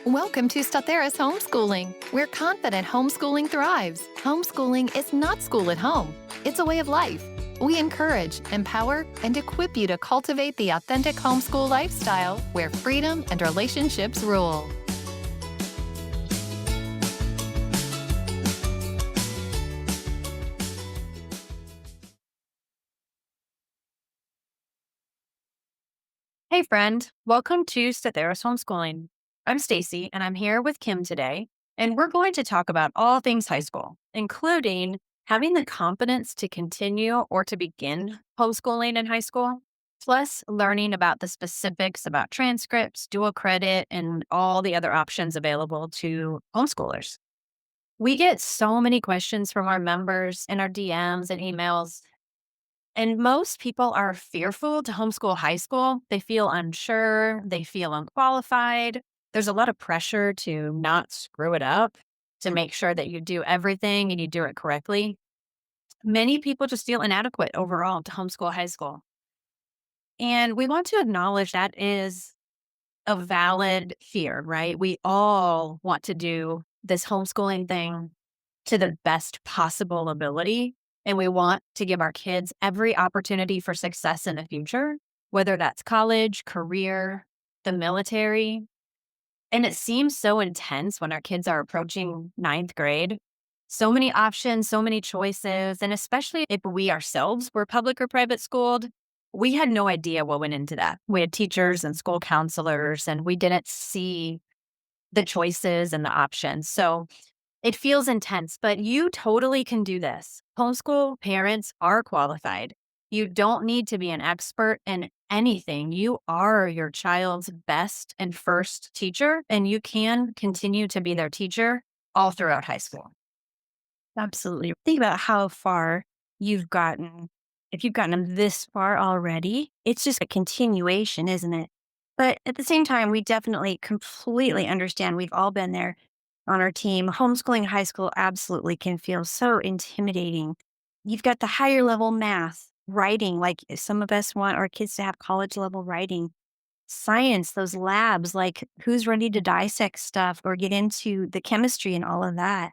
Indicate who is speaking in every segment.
Speaker 1: Welcome to Staci Homeschooling, where confident homeschooling thrives. Homeschooling is not school at home. It's a way of life. We encourage, empower, and equip you to cultivate the authentic homeschool lifestyle where freedom and relationships rule.
Speaker 2: Hey friend, welcome to Staci Homeschooling. I'm Stacy and I'm here with Kim today, and we're going to talk about all things high school, including having the confidence to continue or to begin homeschooling in high school, plus learning about the specifics about transcripts, dual credit, and all the other options available to homeschoolers. We get so many questions from our members in our DMs and emails, and most people are fearful to homeschool high school. They feel unsure, they feel unqualified. There's a lot of pressure to not screw it up, to make sure that you do everything and you do it correctly. Many people just feel inadequate overall to homeschool high school. And we want to acknowledge that is a valid fear, right? We all want to do this homeschooling thing to the best possible ability. And we want to give our kids every opportunity for success in the future, whether that's college, career, the military. And it seems so intense when our kids are approaching ninth grade. So many options, so many choices. And especially if we ourselves were public or private schooled, we had no idea what went into that. We had teachers and school counselors, and we didn't see the choices and the options. So it feels intense, but you totally can do this. Homeschool parents are qualified. You don't need to be an expert in anything. You are your child's best and first teacher, and you can continue to be their teacher all throughout high school.
Speaker 3: Absolutely. Think about how far you've gotten. If you've gotten them this far already, it's just a continuation, isn't it? But at the same time, we definitely completely understand. We've all been there on our team. Homeschooling high school absolutely can feel so intimidating. You've got the higher level math, writing, like some of us want our kids to have college level writing, science, those labs, like who's ready to dissect stuff or get into the chemistry and all of that.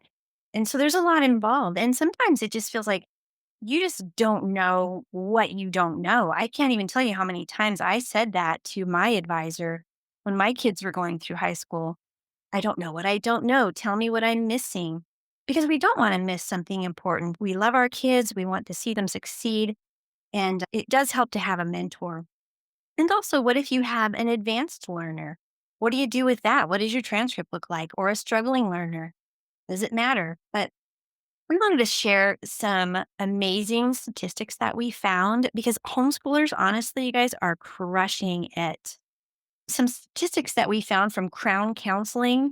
Speaker 3: And so there's a lot involved. And sometimes it just feels like you just don't know what you don't know. I can't even tell you how many times I said that to my advisor when my kids were going through high school. I don't know what I don't know. Tell me what I'm missing. Because we don't want to miss something important. We love our kids, we want to see them succeed. And it does help to have a mentor. And also, what if you have an advanced learner? What do you do with that? What does your transcript look like? Or a struggling learner? Does it matter? But we wanted to share some amazing statistics that we found because homeschoolers, honestly, you guys are crushing it. Some statistics that we found from Crown Counseling,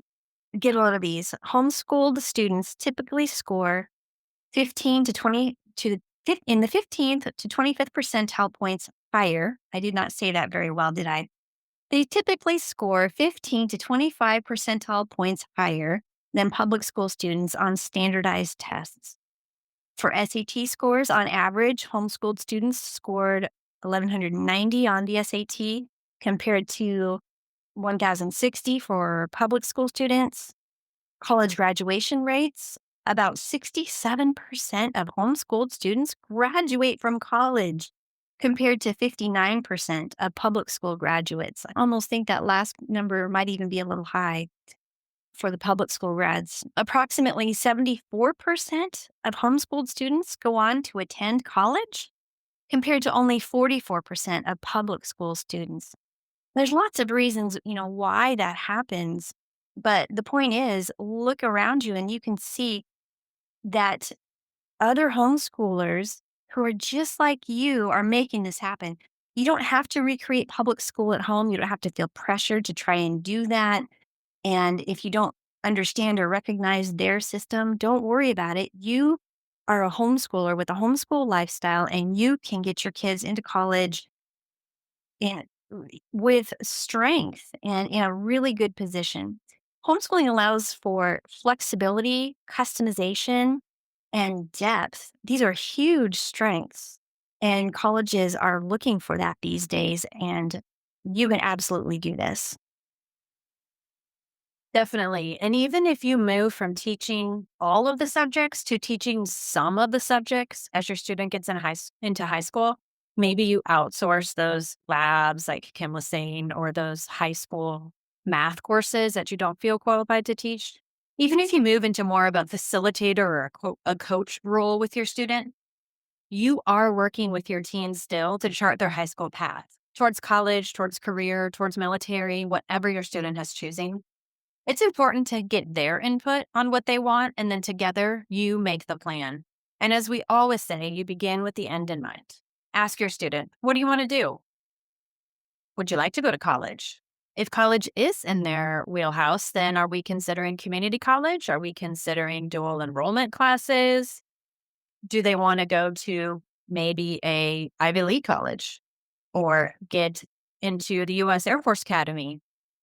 Speaker 3: get a lot of these. Homeschooled students typically score 15 to 20 to in the 15th to 25th percentile points higher. I did not say that very well, did I? They typically score 15 to 25 percentile points higher than public school students on standardized tests. For SAT scores, on average, homeschooled students scored 1,190 on the SAT compared to 1,060 for public school students. College graduation rates, about 67% of homeschooled students graduate from college compared to 59% of public school graduates. I almost think that last number might even be a little high for the public school grads. Approximately 74% of homeschooled students go on to attend college compared to only 44% of public school students. There's lots of reasons, why that happens. But the point is, look around you and you can see that other homeschoolers who are just like you are making this happen. You don't have to recreate public school at home. You don't have to feel pressured to try and do that. And if you don't understand or recognize their system, don't worry about it. You are a homeschooler with a homeschool lifestyle, and you can get your kids into college in, with strength and in a really good position. Homeschooling allows for flexibility, customization, and depth. These are huge strengths, and colleges are looking for that these days. And you can absolutely do this.
Speaker 2: Definitely. And even if you move from teaching all of the subjects to teaching some of the subjects as your student gets into high school, maybe you outsource those labs, like Kim was saying, or those high school math courses that you don't feel qualified to teach. Even if you move into more of a facilitator or a coach role with your student, you are working with your teens still to chart their high school path towards college, towards career, towards military, whatever your student is choosing. It's important to get their input on what they want, and then together you make the plan. And as we always say, you begin with the end in mind. Ask your student, what do you want to do? Would you like to go to college? If college is in their wheelhouse, then are we considering community college? Are we considering dual enrollment classes? Do they want to go to maybe a Ivy League college or get into the U.S. Air Force Academy?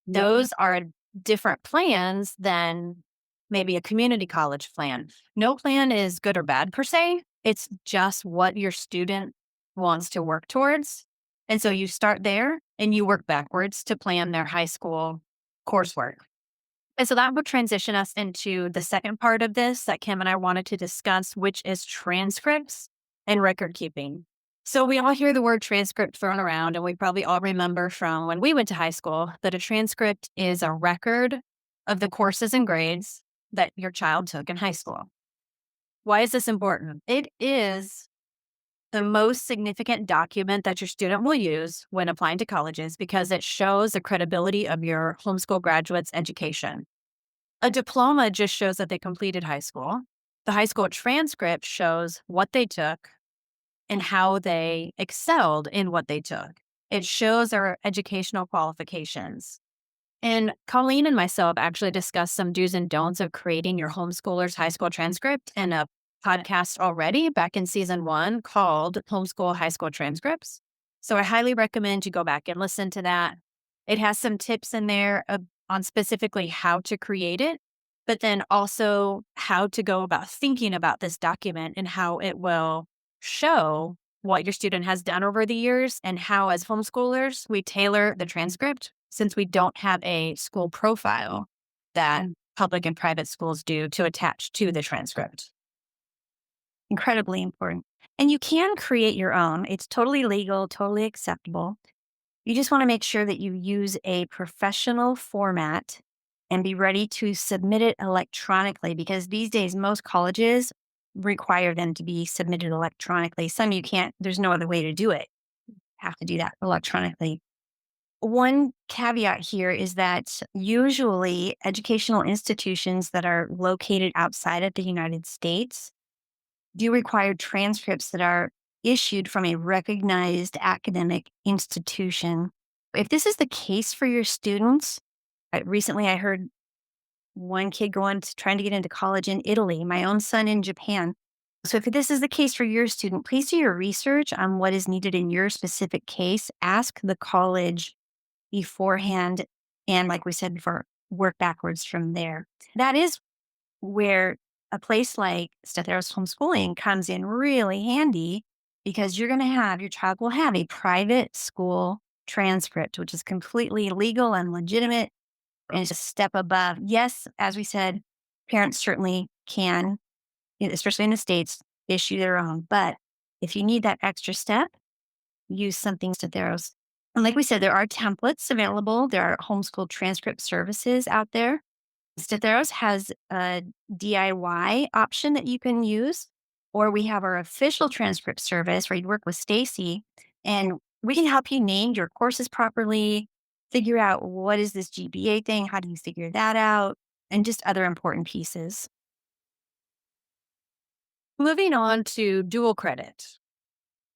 Speaker 2: Those are different plans than maybe a community college plan. No plan is good or bad per se. It's just what your student wants to work towards. And so you start there and you work backwards to plan their high school coursework. And so that would transition us into the second part of this that Kim and I wanted to discuss, which is transcripts and record keeping. So we all hear the word transcript thrown around, and we probably all remember from when we went to high school that a transcript is a record of the courses and grades that your child took in high school. Why is this important? It is the most significant document that your student will use when applying to colleges because it shows the credibility of your homeschool graduate's education. A diploma just shows that they completed high school. The high school transcript shows what they took and how they excelled in what they took. It shows their educational qualifications. And Colleen and myself actually discussed some do's and don'ts of creating your homeschooler's high school transcript in a podcast already back in season 1 called Homeschool High School Transcripts. So I highly recommend you go back and listen to that. It has some tips in there on specifically how to create it, but then also how to go about thinking about this document and how it will show what your student has done over the years and how, as homeschoolers, we tailor the transcript since we don't have a school profile that public and private schools do to attach to the transcript.
Speaker 3: Incredibly important. And you can create your own. It's totally legal, totally acceptable. You just want to make sure that you use a professional format and be ready to submit it electronically because these days most colleges require them to be submitted electronically. Some you can't, there's no other way to do it. You have to do that electronically. One caveat here is that usually educational institutions that are located outside of the United States do require transcripts that are issued from a recognized academic institution. If this is the case for your students, recently I heard one kid trying to get into college in Italy, my own son in Japan. So if this is the case for your student, please do your research on what is needed in your specific case. Ask the college beforehand. And like we said before, work backwards from there. That is where a place like Statheros Homeschooling comes in really handy because your child will have a private school transcript, which is completely legal and legitimate and it's a step above. Yes, as we said, parents certainly can, especially in the States, issue their own. But if you need that extra step, use something Statheros. And like we said, there are templates available. There are homeschool transcript services out there. Statheros has a DIY option that you can use, or we have our official transcript service where you work with Staci, and we can help you name your courses properly, figure out what is this GPA thing, how do you figure that out, and just other important pieces.
Speaker 2: Moving on to dual credit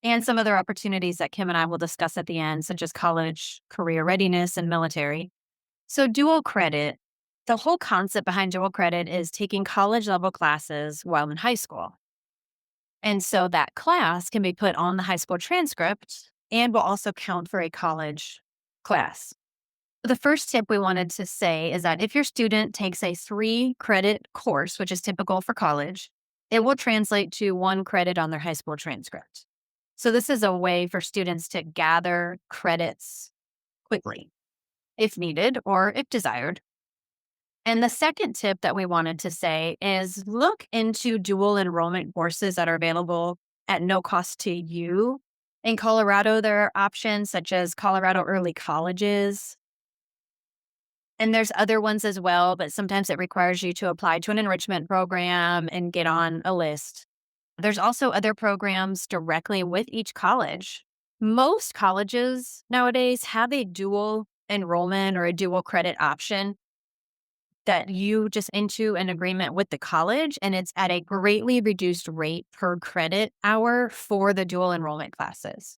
Speaker 2: and some other opportunities that Kim and I will discuss at the end, such as college, career readiness, and military. So dual credit, the whole concept behind dual credit is taking college level classes while in high school. And so that class can be put on the high school transcript and will also count for a college class. The first tip we wanted to say is that if your student takes a 3-credit course, which is typical for college, it will translate to 1 credit on their high school transcript. So this is a way for students to gather credits quickly, if needed or if desired. And the second tip that we wanted to say is look into dual enrollment courses that are available at no cost to you. In Colorado, there are options such as Colorado Early Colleges. And there's other ones as well, but sometimes it requires you to apply to an enrichment program and get on a list. There's also other programs directly with each college. Most colleges nowadays have a dual enrollment or a dual credit option that you just into an agreement with the college, and it's at a greatly reduced rate per credit hour for the dual enrollment classes.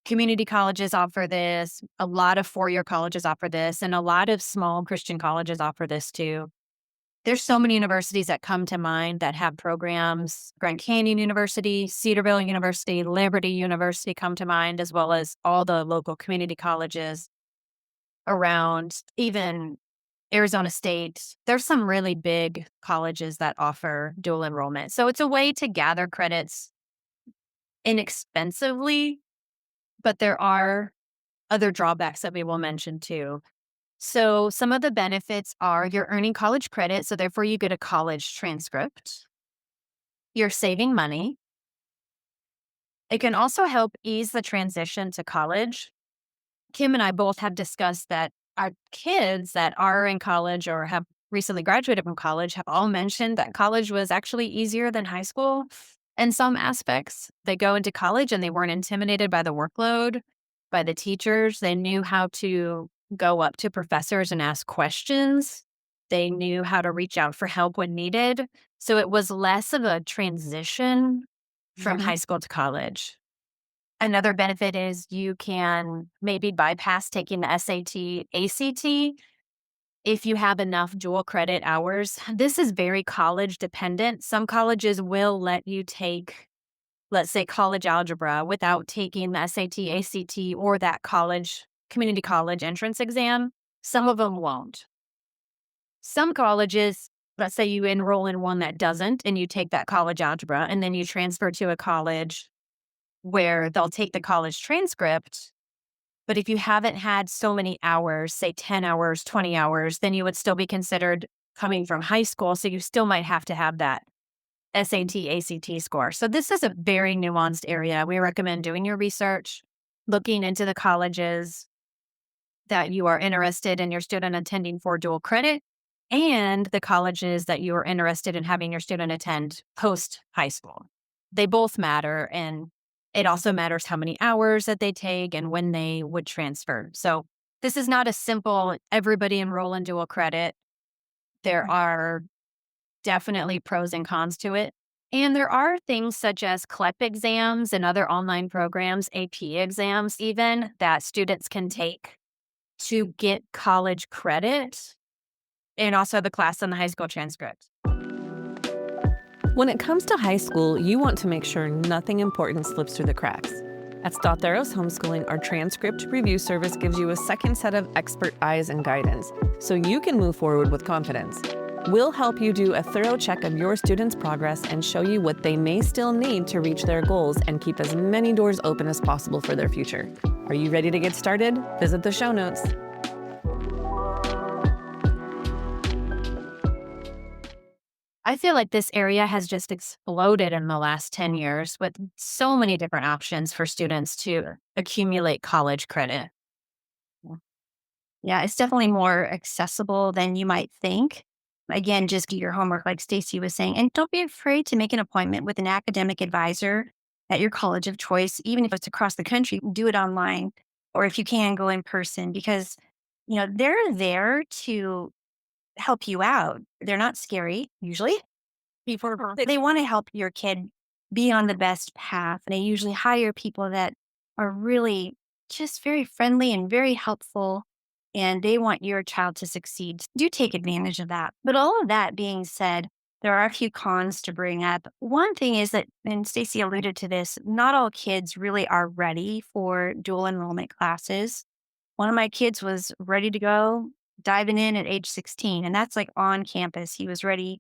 Speaker 2: Community colleges offer this, a lot of four-year colleges offer this, and a lot of small Christian colleges offer this too. There's so many universities that come to mind that have programs. Grand Canyon University, Cedarville University, Liberty University come to mind, as well as all the local community colleges around, even Arizona State. There's some really big colleges that offer dual enrollment. So it's a way to gather credits inexpensively, but there are other drawbacks that we will mention too. So some of the benefits are you're earning college credit, so therefore you get a college transcript. You're saving money. It can also help ease the transition to college. Kim and I both have discussed that our kids that are in college or have recently graduated from college have all mentioned that college was actually easier than high school in some aspects. They go into college and they weren't intimidated by the workload, by the teachers. They knew how to go up to professors and ask questions. They knew how to reach out for help when needed. So it was less of a transition from high school to college. Another benefit is you can maybe bypass taking the SAT, ACT if you have enough dual credit hours. This is very college dependent. Some colleges will let you take, let's say, college algebra without taking the SAT, ACT, or that community college entrance exam. Some of them won't. Some colleges, let's say you enroll in one that doesn't, and you take that college algebra, and then you transfer to a college where they'll take the college transcript. But if you haven't had so many hours, say 10 hours, 20 hours, then you would still be considered coming from high school. So you still might have to have that SAT, ACT score. So this is a very nuanced area. We recommend doing your research, looking into the colleges that you are interested in your student attending for dual credit, and the colleges that you are interested in having your student attend post high school. They both matter, and it also matters how many hours that they take and when they would transfer. So this is not a simple everybody enroll in dual credit. There are definitely pros and cons to it. And there are things such as CLEP exams and other online programs, AP exams even, that students can take to get college credit, and also the class on the high school transcript.
Speaker 4: When it comes to high school, you want to make sure nothing important slips through the cracks. At Start Homeschooling, our transcript review service gives you a second set of expert eyes and guidance, so you can move forward with confidence. We'll help you do a thorough check of your students' progress and show you what they may still need to reach their goals and keep as many doors open as possible for their future. Are you ready to get started? Visit the show notes.
Speaker 2: I feel like this area has just exploded in the last 10 years with so many different options for students to accumulate college credit.
Speaker 3: Yeah, it's definitely more accessible than you might think. Again, just do your homework, like Stacy was saying, and don't be afraid to make an appointment with an academic advisor at your college of choice, even if it's across the country. Do it online, or if you can, go in person, because they're there to help you out. They're not scary usually. They want to help your kid be on the best path. They usually hire people that are really just very friendly and very helpful, and they want your child to succeed. Do take advantage of that. But all of that being said, there are a few cons to bring up. One thing is that, and Stacy alluded to this, not all kids really are ready for dual enrollment classes. One of my kids was ready to go, diving in at age 16, and that's like on campus. He was ready,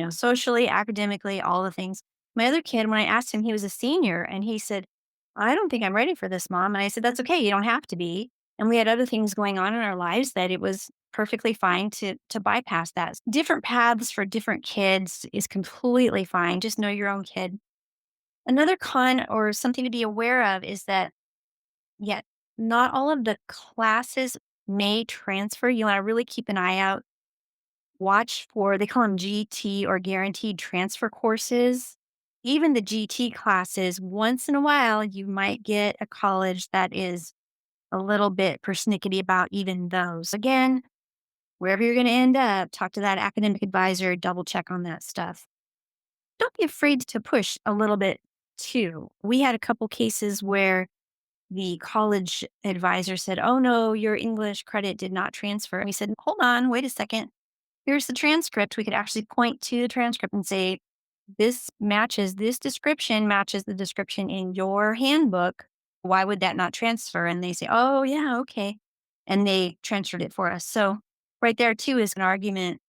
Speaker 3: socially, academically, all the things. My other kid, when I asked him, he was a senior, and he said, I don't think I'm ready for this, Mom. And I said, that's okay. You don't have to be. And we had other things going on in our lives that it was perfectly fine to bypass that. Different paths for different kids is completely fine. Just know your own kid. Another con or something to be aware of is that, yeah, not all of the classes may transfer. You want to really keep an eye out. Watch for, they call them GT or guaranteed transfer courses. Even the GT classes, once in a while, you might get a college that is a little bit persnickety about even those. Again, wherever you're going to end up, talk to that academic advisor, double check on that stuff. Don't be afraid to push a little bit too. We had a couple cases where the college advisor said, "Oh no, your English credit did not transfer." And we said, "Hold on, wait a second. Here's the transcript." We could actually point to the transcript and say, this description matches the description in your handbook. Why would that not transfer? And they say, "Oh, yeah, okay." And they transferred it for us. So, right there, too, is an argument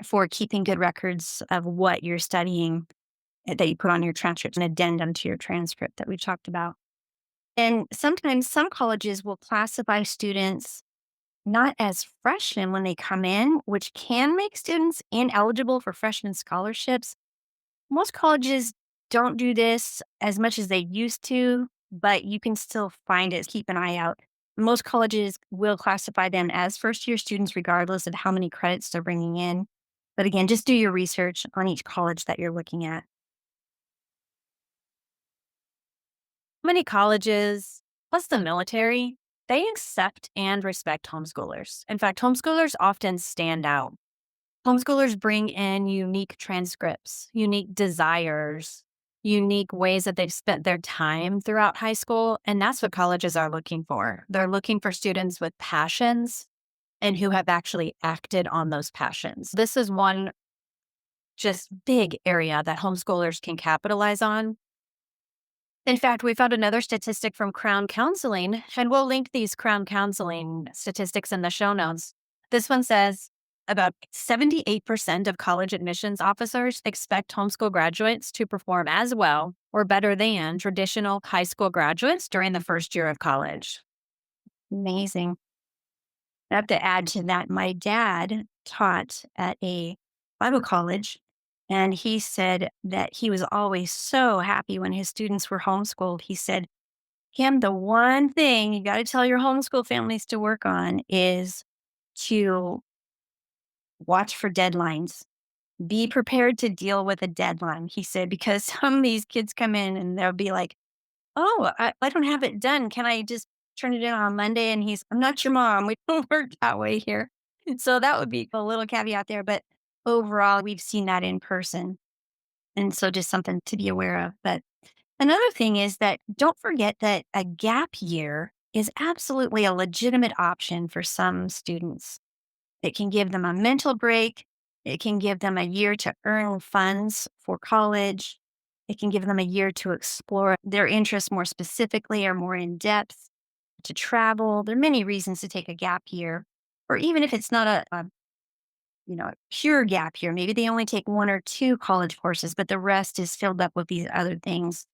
Speaker 3: for keeping good records of what you're studying that you put on your transcript, an addendum to your transcript that we talked about. And sometimes some colleges will classify students not as freshmen when they come in, which can make students ineligible for freshman scholarships. Most colleges don't do this as much as they used to, but you can still find it. Keep an eye out. Most colleges will classify them as first year students, regardless of how many credits they're bringing in. But again, just do your research on each college that you're looking at.
Speaker 2: Many colleges, plus the military, they accept and respect homeschoolers. In fact, homeschoolers often stand out. Homeschoolers bring in unique transcripts, unique desires, unique ways that they've spent their time throughout high school. And that's what colleges are looking for. They're looking for students with passions and who have actually acted on those passions. This is one just big area that homeschoolers can capitalize on. In fact, we found another statistic from Crown Counseling, and we'll link these Crown Counseling statistics in the show notes. This one says about 78% of college admissions officers expect homeschool graduates to perform as well or better than traditional high school graduates during the first year of college.
Speaker 3: Amazing. I have to add to that. My dad taught at a Bible college, and he said that he was always so happy when his students were homeschooled. He said, "Kim, the one thing you got to tell your homeschool families to work on is to watch for deadlines. Be prepared to deal with a deadline," he said, because some of these kids come in and they'll be like, "Oh, I don't have it done. Can I just turn it in on Monday?" And "I'm not your mom. We don't work that way here." So that would be a little caveat there. But overall, we've seen that in person. And so just something to be aware of. But another thing is that don't forget that a gap year is absolutely a legitimate option for some students. It can give them a mental break. It can give them a year to earn funds for college. It can give them a year to explore their interests more specifically or more in depth, to travel. There are many reasons to take a gap year, or even if it's not a pure gap year, maybe they only take one or two college courses, but the rest is filled up with these other things.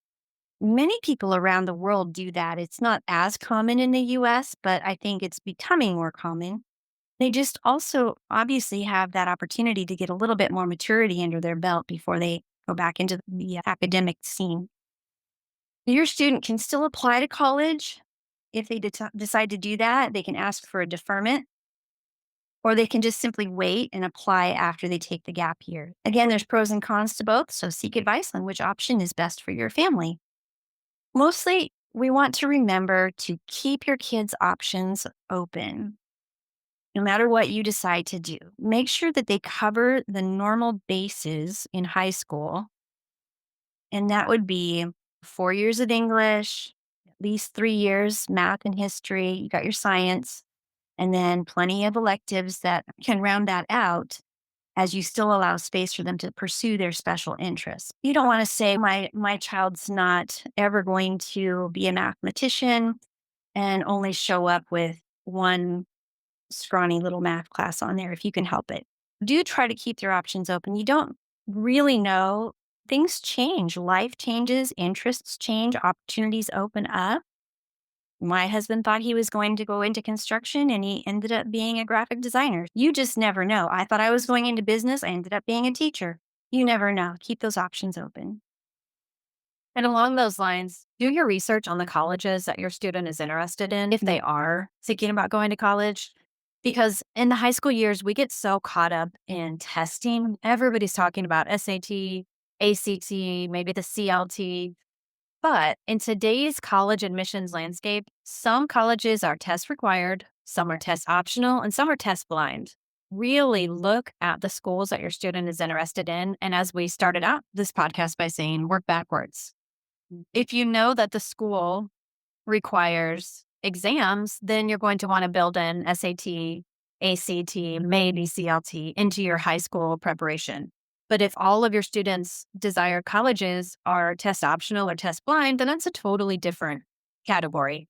Speaker 3: Many people around the world do that. It's not as common in the US, but I think it's becoming more common. They just also obviously have that opportunity to get a little bit more maturity under their belt before they go back into the academic scene. Your student can still apply to college. If they decide to do that, they can ask for a deferment, or they can just simply wait and apply after they take the gap year. Again, there's pros and cons to both, so seek advice on which option is best for your family. Mostly, we want to remember to keep your kids' options open. No matter what you decide to do, make sure that they cover the normal bases in high school. And that would be 4 years of English, at least 3 years math and history. You got your science, and then plenty of electives that can round that out as you still allow space for them to pursue their special interests. You don't want to say, my child's not ever going to be a mathematician and only show up with one scrawny little math class on there if you can help it. Do try to keep your options open. You don't really know. Things change, life changes, interests change, opportunities open up. My husband thought he was going to go into construction and he ended up being a graphic designer. You just never know. I thought I was going into business. I ended up being a teacher. You never know. Keep those options open.
Speaker 2: And along those lines, do your research on the colleges that your student is interested in if they are thinking about going to college. Because in the high school years, we get so caught up in testing. Everybody's talking about SAT, ACT, maybe the CLT. But in today's college admissions landscape, some colleges are test required, some are test optional, and some are test blind. Really look at the schools that your student is interested in. And as we started out this podcast by saying, work backwards. If you know that the school requires exams, then you're going to want to build in SAT, ACT, maybe CLT into your high school preparation. But if all of your students' desired colleges are test optional or test blind, then that's a totally different category.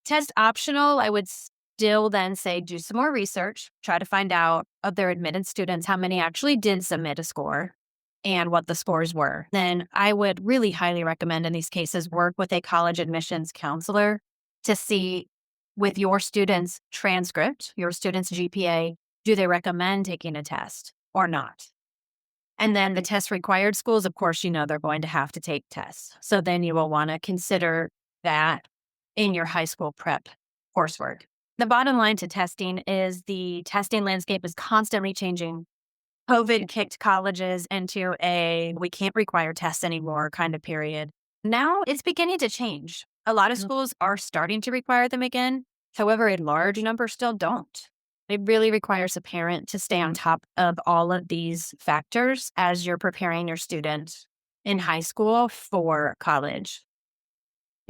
Speaker 2: Test optional, I would still then say do some more research, try to find out of their admitted students how many actually did submit a score and what the scores were. Then I would really highly recommend in these cases work with a college admissions counselor to see with your student's transcript, your student's GPA, do they recommend taking a test or not? And then the test required schools, of course, they're going to have to take tests. So then you will want to consider that in your high school prep coursework. The bottom line to testing is the testing landscape is constantly changing. COVID kicked colleges into a we can't require tests anymore kind of period. Now it's beginning to change. A lot of schools are starting to require them again. However, a large number still don't. It really requires a parent to stay on top of all of these factors as you're preparing your student in high school for college.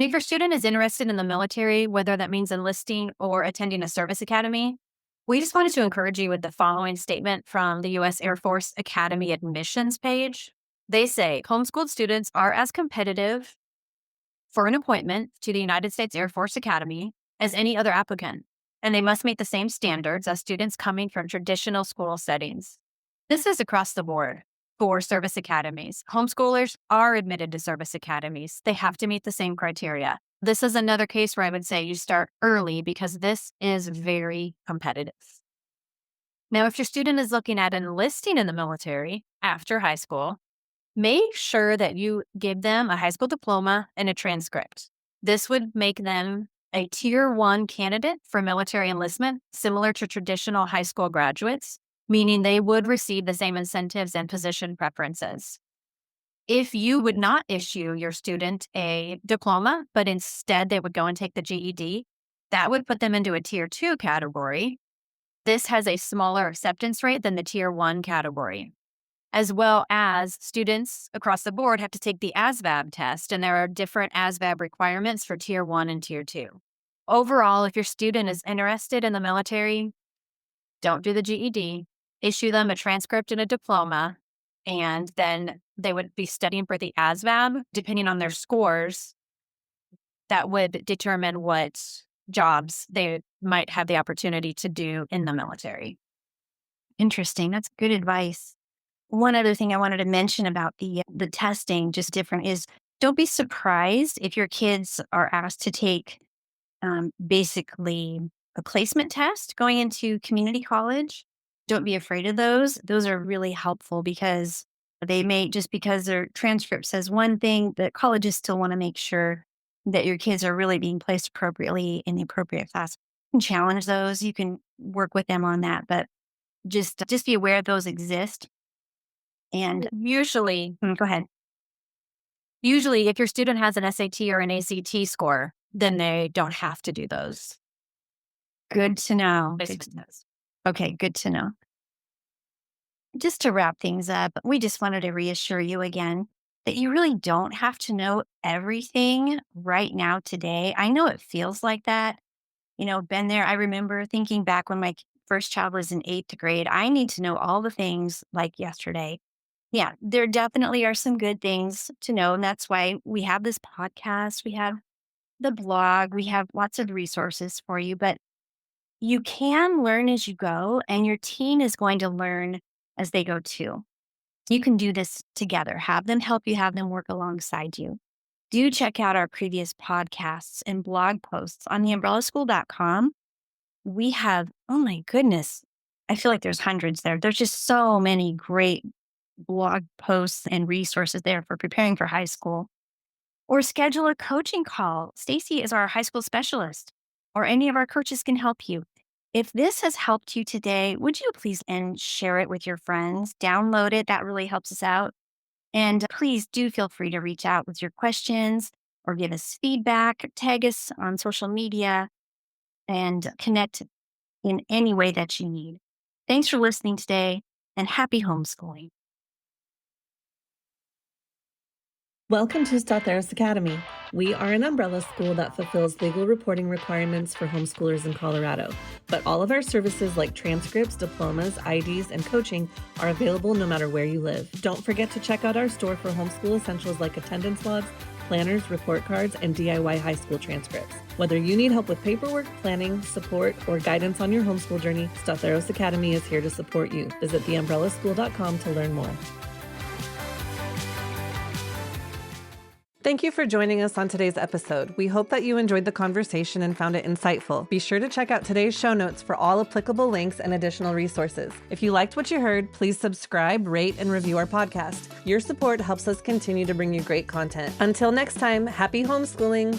Speaker 2: If your student is interested in the military, whether that means enlisting or attending a service academy, we just wanted to encourage you with the following statement from the U.S. Air Force Academy admissions page. They say, homeschooled students are as competitive for an appointment to the United States Air Force Academy as any other applicant, and they must meet the same standards as students coming from traditional school settings. This is across the board for service academies. Homeschoolers are admitted to service academies. They have to meet the same criteria. This is another case where I would say you start early because this is very competitive. Now, if your student is looking at enlisting in the military after high school, make sure that you give them a high school diploma and a transcript. This would make them a Tier 1 candidate for military enlistment, similar to traditional high school graduates, meaning they would receive the same incentives and position preferences. If you would not issue your student a diploma, but instead they would go and take the GED, that would put them into a Tier 2 category. This has a smaller acceptance rate than the Tier 1 category, as well as students across the board have to take the ASVAB test, and there are different ASVAB requirements for Tier 1 and Tier 2. Overall, if your student is interested in the military, don't do the GED, issue them a transcript and a diploma, and then they would be studying for the ASVAB. Depending on their scores, that would determine what jobs they might have the opportunity to do in the military.
Speaker 3: Interesting. That's good advice. One other thing I wanted to mention about the testing, just different, is don't be surprised if your kids are asked to take basically a placement test going into community college. Don't be afraid of those. Those are really helpful because they may, just because their transcript says one thing, the colleges still want to make sure that your kids are really being placed appropriately in the appropriate class. You can challenge those. You can work with them on that, but just be aware those exist. And
Speaker 2: Usually,
Speaker 3: go ahead.
Speaker 2: Usually, if your student has an SAT or an ACT score, then they don't have to do those.
Speaker 3: Good to know.
Speaker 2: Basic tests.
Speaker 3: Okay, good to know. Just to wrap things up, we just wanted to reassure you again that you really don't have to know everything right now today. I know it feels like that. Been there. I remember thinking back when my first child was in 8th grade, I need to know all the things like yesterday. Yeah, there definitely are some good things to know. And that's why we have this podcast, we have the blog, we have lots of resources for you. But you can learn as you go, and your teen is going to learn as they go too. You can do this together. Have them help you, have them work alongside you. do check out our previous podcasts and blog posts on theumbrellaschool.com. We have, oh my goodness, I feel like there's hundreds there. There's just so many great blog posts and resources there for preparing for high school. Or schedule a coaching call. Staci is our high school specialist, or any of our coaches can help you. If this has helped you today, would you please and share it with your friends? Download it. That really helps us out. And please do feel free to reach out with your questions or give us feedback, tag us on social media, and connect in any way that you need. Thanks for listening today, and happy homeschooling.
Speaker 4: Welcome to Start Academy. We are an umbrella school that fulfills legal reporting requirements for homeschoolers in Colorado. But all of our services like transcripts, diplomas, IDs, and coaching are available no matter where you live. Don't forget to check out our store for homeschool essentials like attendance logs, planners, report cards, and DIY high school transcripts. Whether you need help with paperwork, planning, support, or guidance on your homeschool journey, Start Academy is here to support you. Visit theumbrellaschool.com to learn more. Thank you for joining us on today's episode. We hope that you enjoyed the conversation and found it insightful. Be sure to check out today's show notes for all applicable links and additional resources. If you liked what you heard, please subscribe, rate, and review our podcast. Your support helps us continue to bring you great content. Until next time, happy homeschooling.